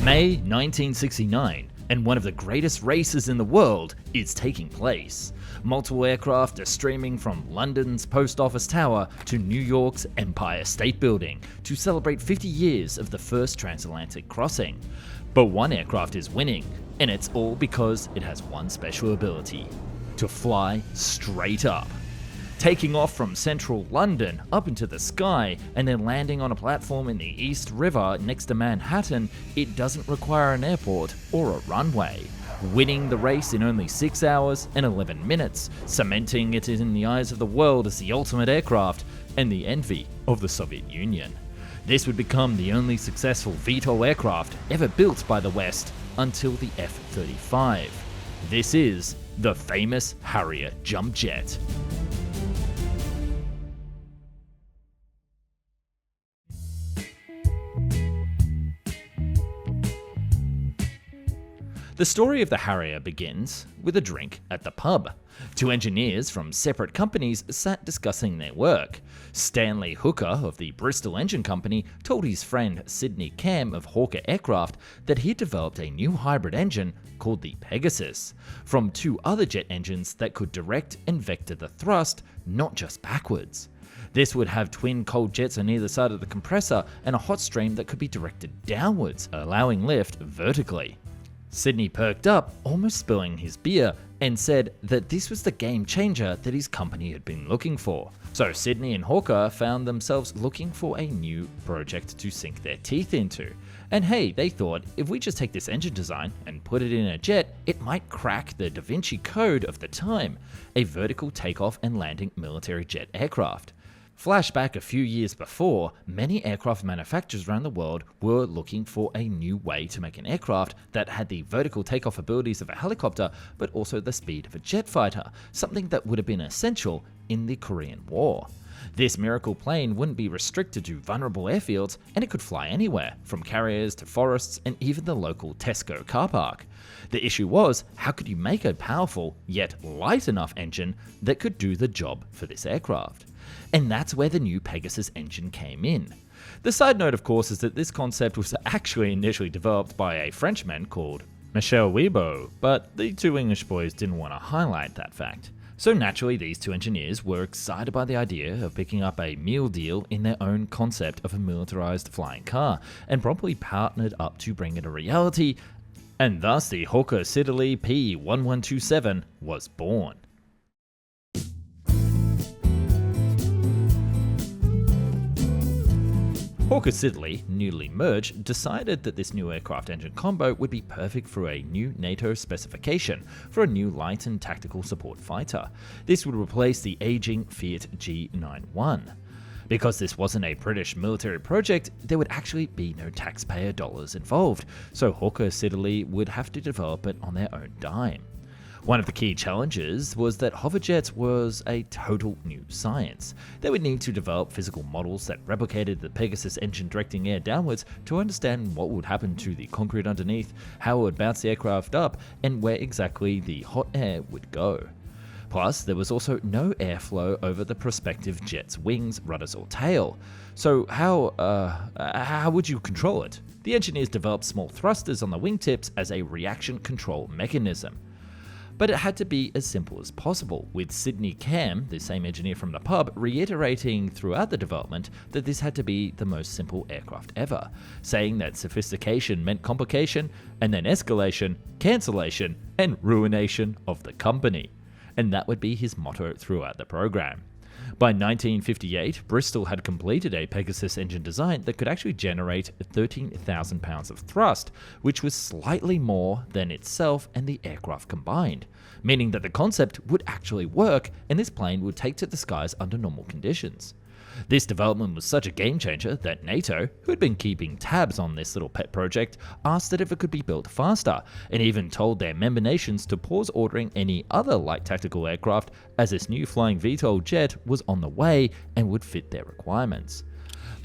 May 1969, and one of the greatest races in the world is taking place. Multiple aircraft are streaming from London's Post Office Tower to New York's Empire State Building to celebrate 50 years of the first transatlantic crossing. But one aircraft is winning, and it's all because it has one special ability: to fly straight up. Taking off from central London up into the sky and then landing on a platform in the East River next to Manhattan, it doesn't require an airport or a runway. Winning the race in only 6 hours and 11 minutes, cementing it in the eyes of the world as the ultimate aircraft and the envy of the Soviet Union. This would become the only successful VTOL aircraft ever built by the West until the F-35. This is the famous Harrier jump jet. The story of the Harrier begins with a drink at the pub. Two engineers from separate companies sat discussing their work. Stanley Hooker of the Bristol Engine Company told his friend Sidney Cam of Hawker Aircraft that he had developed a new hybrid engine called the Pegasus, from two other jet engines that could direct and vector the thrust, not just backwards. This would have twin cold jets on either side of the compressor and a hot stream that could be directed downwards, allowing lift vertically. Sidney perked up, almost spilling his beer, and said that this was the game changer that his company had been looking for. So Sidney and Hawker found themselves looking for a new project to sink their teeth into. And hey, they thought, if we just take this engine design and put it in a jet, it might crack the Da Vinci Code of the time, a vertical takeoff and landing military jet aircraft. Flashback a few years before, many aircraft manufacturers around the world were looking for a new way to make an aircraft that had the vertical takeoff abilities of a helicopter, but also the speed of a jet fighter, something that would have been essential in the Korean War. This miracle plane wouldn't be restricted to vulnerable airfields, and it could fly anywhere, from carriers to forests and even the local Tesco car park. The issue was, how could you make a powerful, yet light enough engine that could do the job for this aircraft? And that's where the new Pegasus engine came in. The side note, of course, is that this concept was actually initially developed by a Frenchman called Michel Weibo, but the two English boys didn't want to highlight that fact. So naturally, these two engineers were excited by the idea of picking up a meal deal in their own concept of a militarized flying car, and promptly partnered up to bring it a reality, and thus the Hawker Siddeley P1127 was born. Hawker Siddeley, newly merged, decided that this new aircraft engine combo would be perfect for a new NATO specification for a new light and tactical support fighter. This would replace the aging Fiat G91. Because this wasn't a British military project, there would actually be no taxpayer dollars involved, so Hawker Siddeley would have to develop it on their own dime. One of the key challenges was that hoverjets was a total new science. They would need to develop physical models that replicated the Pegasus engine directing air downwards to understand what would happen to the concrete underneath, how it would bounce the aircraft up, and where exactly the hot air would go. Plus, there was also no airflow over the prospective jet's wings, rudders, or tail. So how would you control it? The engineers developed small thrusters on the wingtips as a reaction control mechanism. But it had to be as simple as possible, with Sidney Cam, the same engineer from the pub, reiterating throughout the development that this had to be the most simple aircraft ever, saying that sophistication meant complication, and then escalation, cancellation, and ruination of the company. And that would be his motto throughout the program. By 1958, Bristol had completed a Pegasus engine design that could actually generate 13,000 pounds of thrust, which was slightly more than itself and the aircraft combined, meaning that the concept would actually work and this plane would take to the skies under normal conditions. This development was such a game changer that NATO, who had been keeping tabs on this little pet project, asked that if it could be built faster, and even told their member nations to pause ordering any other light tactical aircraft as this new flying VTOL jet was on the way and would fit their requirements.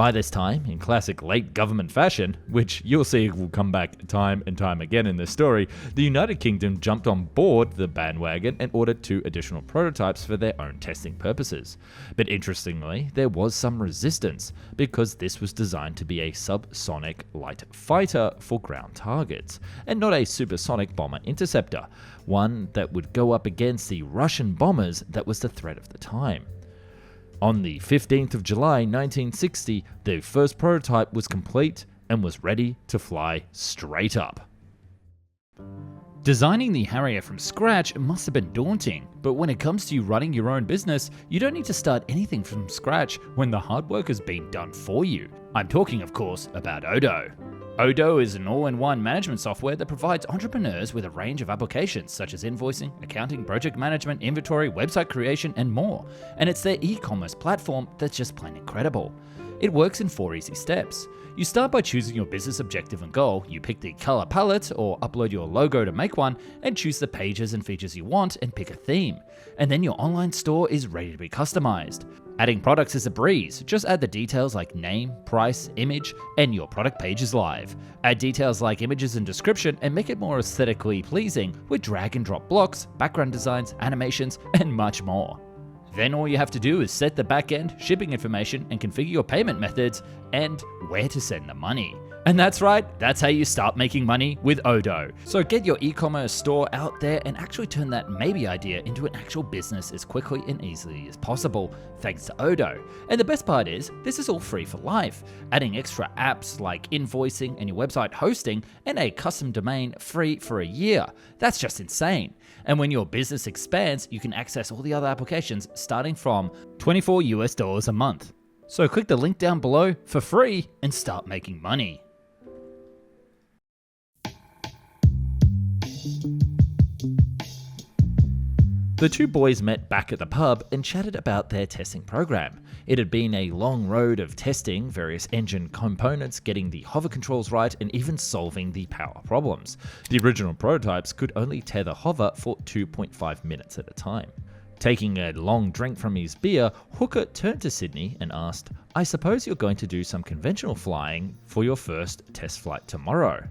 By this time, in classic late government fashion, which you'll see will come back time and time again in this story, the United Kingdom jumped on board the bandwagon and ordered 2 additional prototypes for their own testing purposes. But interestingly, there was some resistance, because this was designed to be a subsonic light fighter for ground targets, and not a supersonic bomber interceptor, one that would go up against the Russian bombers that was the threat of the time. On the 15th of July 1960, the first prototype was complete and was ready to fly straight up. Designing the Harrier from scratch must have been daunting, but when it comes to you running your own business, you don't need to start anything from scratch when the hard work has been done for you. I'm talking, of course, about Odoo. Odoo is an all-in-one management software that provides entrepreneurs with a range of applications such as invoicing, accounting, project management, inventory, website creation, and more. And it's their e-commerce platform that's just plain incredible. It works in 4 easy steps. You start by choosing your business objective and goal, you pick the color palette or upload your logo to make one, and choose the pages and features you want and pick a theme. And then your online store is ready to be customized. Adding products is a breeze, just add the details like name, price, image, and your product page is live. Add details like images and description and make it more aesthetically pleasing with drag and drop blocks, background designs, animations, and much more. Then all you have to do is set the backend, shipping information, and configure your payment methods, and where to send the money. And that's right, that's how you start making money with Odoo. So get your e-commerce store out there and actually turn that maybe idea into an actual business as quickly and easily as possible, thanks to Odoo. And the best part is, this is all free for life. Adding extra apps like invoicing and your website hosting and a custom domain free for a year. That's just insane. And when your business expands, you can access all the other applications starting from $24 a month. So click the link down below for free and start making money. The 2 boys met back at the pub and chatted about their testing program. It had been a long road of testing various engine components, getting the hover controls right, and even solving the power problems. The original prototypes could only tether hover for 2.5 minutes at a time. Taking a long drink from his beer, Hooker turned to Sydney and asked, "I suppose you're going to do some conventional flying for your first test flight tomorrow?"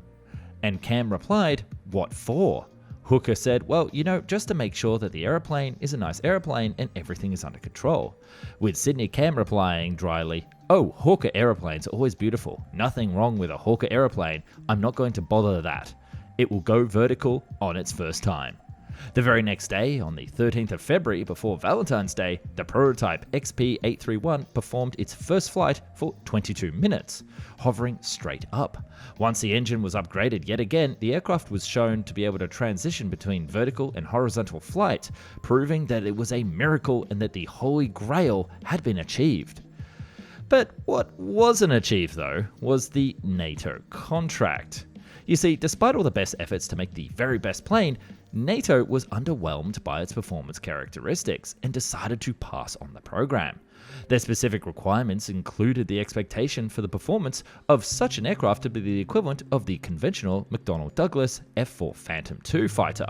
And Cam replied, "What for?" Hooker said, "Well, just to make sure that the aeroplane is a nice aeroplane and everything is under control." With Sydney Cam replying dryly, "Oh, Hawker aeroplanes are always beautiful. Nothing wrong with a Hawker aeroplane. I'm not going to bother that. It will go vertical on its first time." The very next day, on the 13th of February before Valentine's Day, the prototype XP831 performed its first flight for 22 minutes, hovering straight up. Once the engine was upgraded yet again, the aircraft was shown to be able to transition between vertical and horizontal flight, proving that it was a miracle and that the Holy Grail had been achieved. But what wasn't achieved, though, was the NATO contract. You see, despite all the best efforts to make the very best plane, NATO was underwhelmed by its performance characteristics and decided to pass on the program. Their specific requirements included the expectation for the performance of such an aircraft to be the equivalent of the conventional McDonnell Douglas F-4 Phantom II fighter.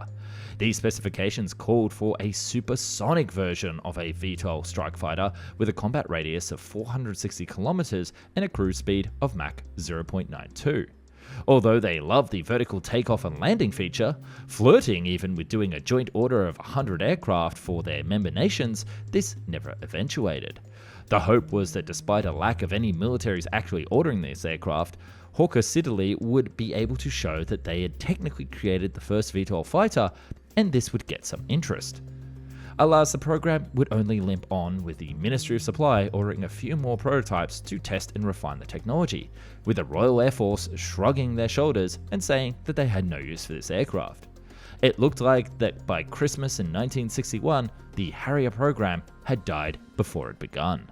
These specifications called for a supersonic version of a VTOL strike fighter with a combat radius of 460 kilometers and a cruise speed of Mach 0.92. Although they loved the vertical takeoff and landing feature, flirting even with doing a joint order of 100 aircraft for their member nations, this never eventuated. The hope was that despite a lack of any militaries actually ordering this aircraft, Hawker Siddeley would be able to show that they had technically created the first VTOL fighter, and this would get some interest. Alas, the program would only limp on, with the Ministry of Supply ordering a few more prototypes to test and refine the technology, with the Royal Air Force shrugging their shoulders and saying that they had no use for this aircraft. It looked like that by Christmas in 1961, the Harrier program had died before it begun.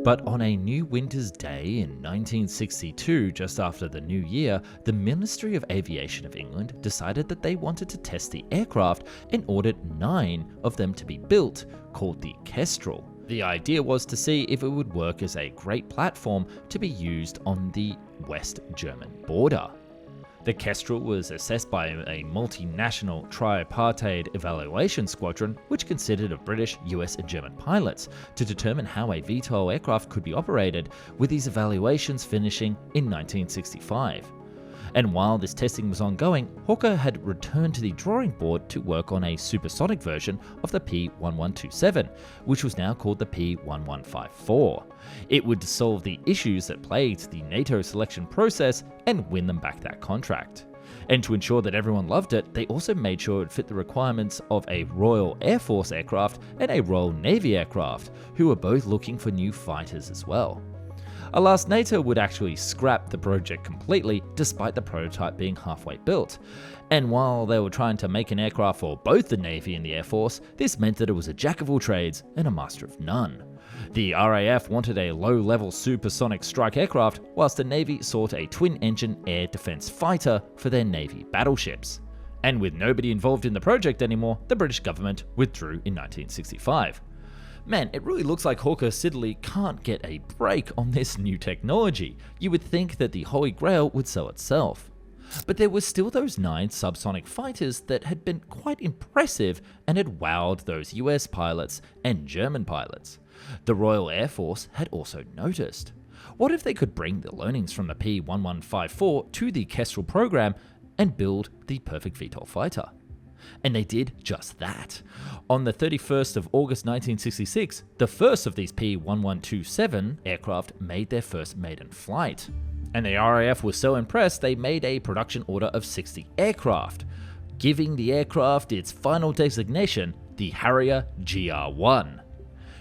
But on a new winter's day in 1962, just after the new year, the Ministry of Aviation of England decided that they wanted to test the aircraft and ordered 9 of them to be built, called the Kestrel. The idea was to see if it would work as a great platform to be used on the West German border. The Kestrel was assessed by a multinational tripartite evaluation squadron which consisted of British, US and German pilots to determine how a VTOL aircraft could be operated, with these evaluations finishing in 1965. And while this testing was ongoing, Hawker had returned to the drawing board to work on a supersonic version of the P-1127, which was now called the P-1154. It would solve the issues that plagued the NATO selection process and win them back that contract. And to ensure that everyone loved it, they also made sure it fit the requirements of a Royal Air Force aircraft and a Royal Navy aircraft, who were both looking for new fighters as well. Alas, NATO would actually scrap the project completely, despite the prototype being halfway built. And while they were trying to make an aircraft for both the Navy and the Air Force, this meant that it was a jack of all trades and a master of none. The RAF wanted a low-level supersonic strike aircraft, whilst the Navy sought a twin-engine air defence fighter for their Navy battleships. And with nobody involved in the project anymore, the British government withdrew in 1965. Man, it really looks like Hawker Siddeley can't get a break on this new technology. You would think that the Holy Grail would sell itself. But there were still those 9 subsonic fighters that had been quite impressive and had wowed those US pilots and German pilots. The Royal Air Force had also noticed. What if they could bring the learnings from the P-1154 to the Kestrel program and build the perfect VTOL fighter? And they did just that. On the 31st of August 1966, the first of these P-1127 aircraft made their first maiden flight. And the RAF was so impressed they made a production order of 60 aircraft, giving the aircraft its final designation, the Harrier GR1.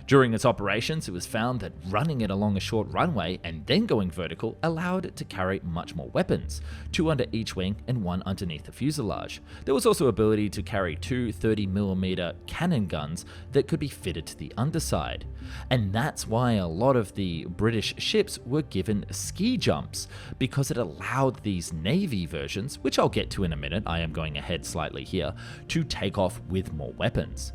During its operations, it was found that running it along a short runway and then going vertical allowed it to carry much more weapons, 2 under each wing and 1 underneath the fuselage. There was also ability to carry 2 30mm cannon guns that could be fitted to the underside. And that's why a lot of the British ships were given ski jumps, because it allowed these Navy versions, which I'll get to in a minute, I am going ahead slightly here, to take off with more weapons.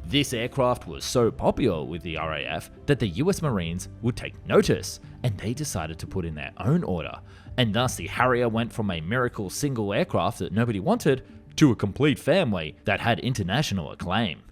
This aircraft was so popular with the RAF that the US Marines would take notice, and they decided to put in their own order, and thus the Harrier went from a miracle single aircraft that nobody wanted to a complete family that had international acclaim.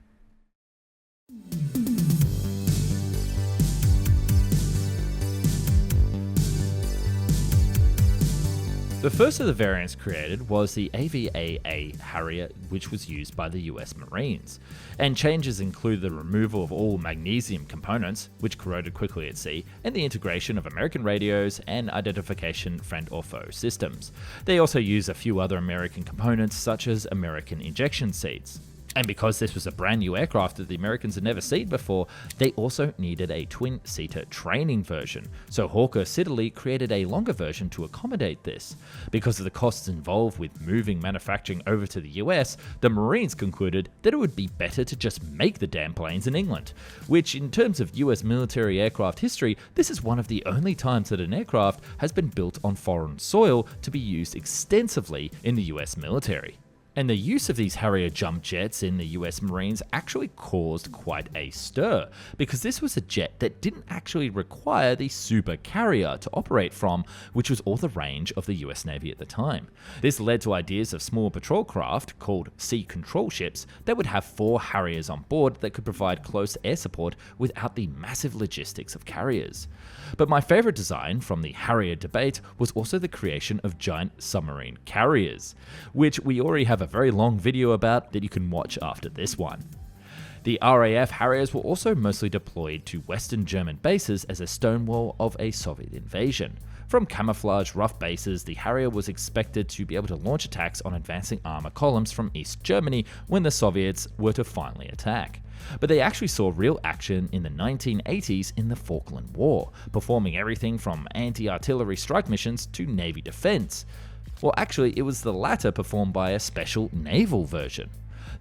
The first of the variants created was the AVAA Harrier, which was used by the US Marines, and changes include the removal of all magnesium components, which corroded quickly at sea, and the integration of American radios and identification friend or foe systems. They also use a few other American components, such as American injection seats. And because this was a brand new aircraft that the Americans had never seen before, they also needed a twin-seater training version, so Hawker Siddeley created a longer version to accommodate this. Because of the costs involved with moving manufacturing over to the US, the Marines concluded that it would be better to just make the damn planes in England, which in terms of US military aircraft history, this is one of the only times that an aircraft has been built on foreign soil to be used extensively in the US military. And the use of these Harrier jump jets in the US Marines actually caused quite a stir, because this was a jet that didn't actually require the super carrier to operate from, which was all the range of the US Navy at the time. This led to ideas of small patrol craft, called sea control ships, that would have 4 Harriers on board that could provide close air support without the massive logistics of carriers. But my favourite design from the Harrier debate was also the creation of giant submarine carriers, which we already have a very long video about that you can watch after this one. The RAF Harriers were also mostly deployed to Western German bases as a stonewall of a Soviet invasion. From camouflage rough bases, the Harrier was expected to be able to launch attacks on advancing armor columns from East Germany when the Soviets were to finally attack. But they actually saw real action in the 1980s in the Falkland War, performing everything from anti-artillery strike missions to Navy defense. Well, actually, it was the latter performed by a special naval version.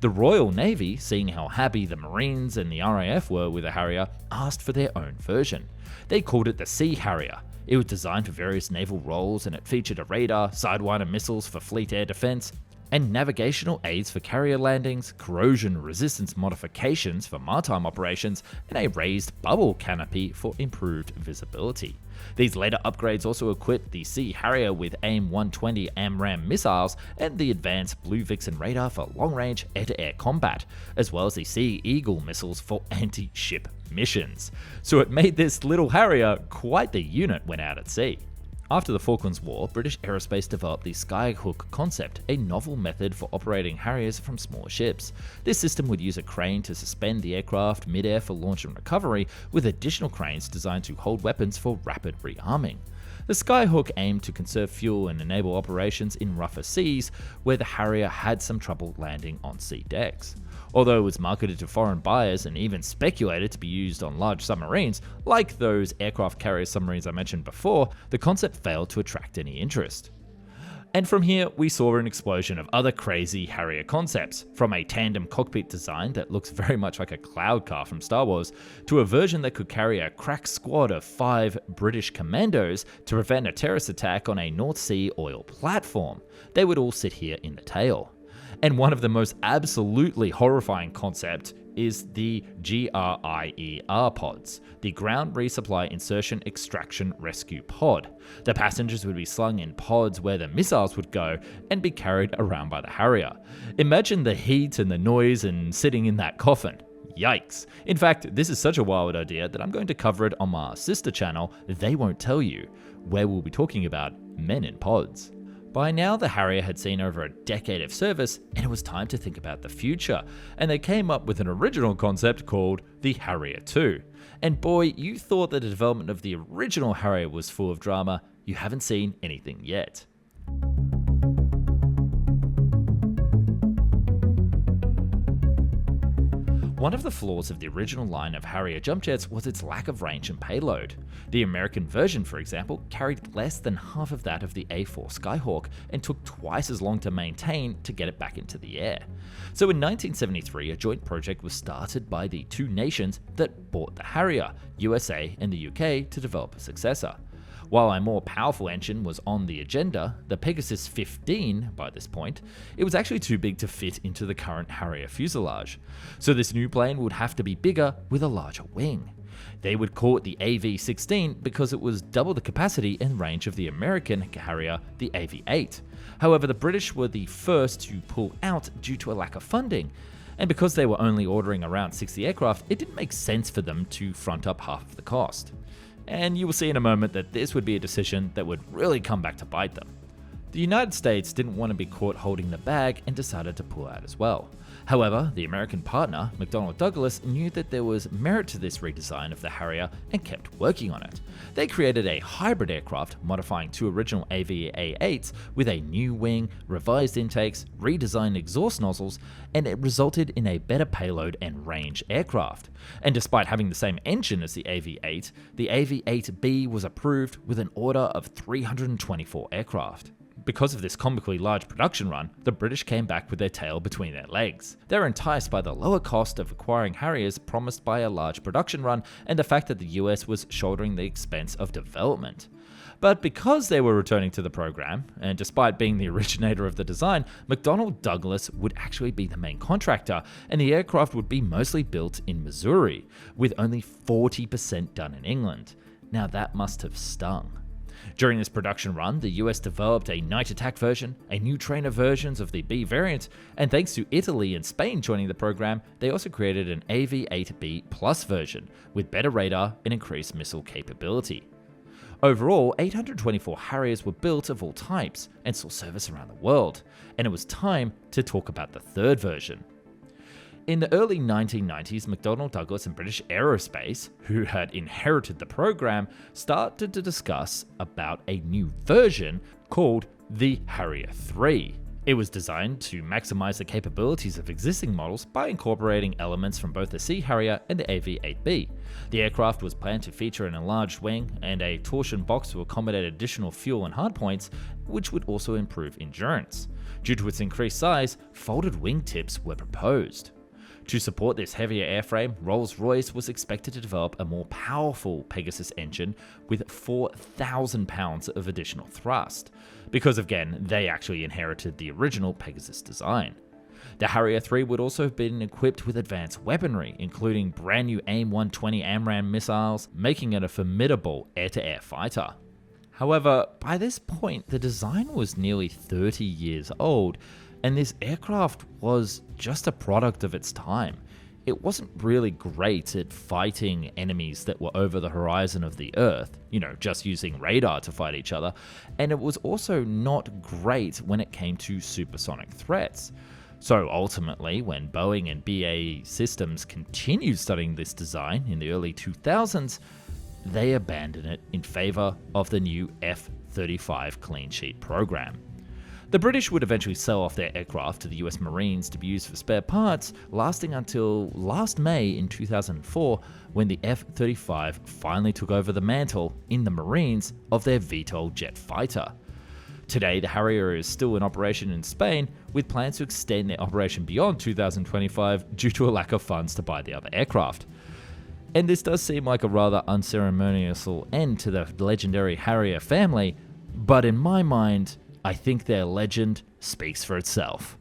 The Royal Navy, seeing how happy the Marines and the RAF were with the Harrier, asked for their own version. They called it the Sea Harrier. It was designed for various naval roles, and it featured a radar, Sidewinder missiles for fleet air defense, and navigational aids for carrier landings, corrosion resistance modifications for maritime operations, and a raised bubble canopy for improved visibility. These later upgrades also equipped the Sea Harrier with AIM-120 AMRAAM missiles and the advanced Blue Vixen radar for long-range air-to-air combat, as well as the Sea Eagle missiles for anti-ship missions. So it made this little Harrier quite the unit when out at sea. After the Falklands War, British Aerospace developed the Skyhook concept, a novel method for operating Harriers from small ships. This system would use a crane to suspend the aircraft mid-air for launch and recovery, with additional cranes designed to hold weapons for rapid rearming. The Skyhook aimed to conserve fuel and enable operations in rougher seas, where the Harrier had some trouble landing on sea decks. Although it was marketed to foreign buyers and even speculated to be used on large submarines, like those aircraft carrier submarines I mentioned before, the concept failed to attract any interest. And from here, we saw an explosion of other crazy Harrier concepts, from a tandem cockpit design that looks very much like a cloud car from Star Wars, to a version that could carry a crack squad of 5 British commandos to prevent a terrorist attack on a North Sea oil platform. They would all sit here in the tail. And one of the most absolutely horrifying concepts is the GRIER pods, the Ground Resupply Insertion Extraction Rescue Pod. The passengers would be slung in pods where the missiles would go and be carried around by the Harrier. Imagine the heat and the noise and sitting in that coffin. Yikes. In fact, this is such a wild idea that I'm going to cover it on my sister channel, They Won't Tell You, where we'll be talking about men in pods. By now, the Harrier had seen over a decade of service, and it was time to think about the future, and they came up with an original concept called the Harrier 2. And boy, you thought that the development of the original Harrier was full of drama, you haven't seen anything yet. One of the flaws of the original line of Harrier jump jets was its lack of range and payload. The American version, for example, carried less than half of that of the A4 Skyhawk and took twice as long to maintain to get it back into the air. So in 1973, a joint project was started by the two nations that bought the Harrier, USA and the UK, to develop a successor. While a more powerful engine was on the agenda, the Pegasus 15 by this point, it was actually too big to fit into the current Harrier fuselage. So this new plane would have to be bigger with a larger wing. They would call it the AV-16 because it was double the capacity and range of the American Harrier, the AV-8. However, the British were the first to pull out due to a lack of funding. And because they were only ordering around 60 aircraft, it didn't make sense for them to front up half of the cost. And you will see in a moment that this would be a decision that would really come back to bite them. The United States didn't want to be caught holding the bag and decided to pull out as well. However, the American partner, McDonnell Douglas, knew that there was merit to this redesign of the Harrier and kept working on it. They created a hybrid aircraft, modifying two original AV-8s with a new wing, revised intakes, redesigned exhaust nozzles, and it resulted in a better payload and range aircraft. And despite having the same engine as the AV-8, the AV-8B was approved with an order of 324 aircraft. Because of this comically large production run, the British came back with their tail between their legs. They were enticed by the lower cost of acquiring Harriers promised by a large production run and the fact that the US was shouldering the expense of development. But because they were returning to the program, and despite being the originator of the design, McDonnell Douglas would actually be the main contractor, and the aircraft would be mostly built in Missouri, with only 40% done in England. Now that must have stung. During this production run, the US developed a night attack version, a new trainer versions of the B variant, and thanks to Italy and Spain joining the program, they also created an AV-8B Plus version, with better radar and increased missile capability. Overall, 824 Harriers were built of all types and saw service around the world, and it was time to talk about the third version. In the early 1990s, McDonnell Douglas and British Aerospace, who had inherited the program, started to discuss about a new version called the Harrier 3. It was designed to maximize the capabilities of existing models by incorporating elements from both the Sea Harrier and the AV-8B. The aircraft was planned to feature an enlarged wing and a torsion box to accommodate additional fuel and hardpoints, which would also improve endurance. Due to its increased size, folded wing tips were proposed. To support this heavier airframe, Rolls-Royce was expected to develop a more powerful Pegasus engine with 4,000 pounds of additional thrust, because again, they actually inherited the original Pegasus design. The Harrier 3 would also have been equipped with advanced weaponry, including brand new AIM-120 AMRAAM missiles, making it a formidable air-to-air fighter. However, by this point, the design was nearly 30 years old, and this aircraft was just a product of its time. It wasn't really great at fighting enemies that were over the horizon of the Earth, just using radar to fight each other, and it was also not great when it came to supersonic threats. So ultimately, when Boeing and BAE Systems continued studying this design in the early 2000s, they abandoned it in favor of the new F-35 clean sheet program. The British would eventually sell off their aircraft to the US Marines to be used for spare parts, lasting until last May in 2004, when the F-35 finally took over the mantle in the Marines of their VTOL jet fighter. Today, the Harrier is still in operation in Spain, with plans to extend their operation beyond 2025 due to a lack of funds to buy the other aircraft. And this does seem like a rather unceremonious end to the legendary Harrier family, but in my mind, I think their legend speaks for itself.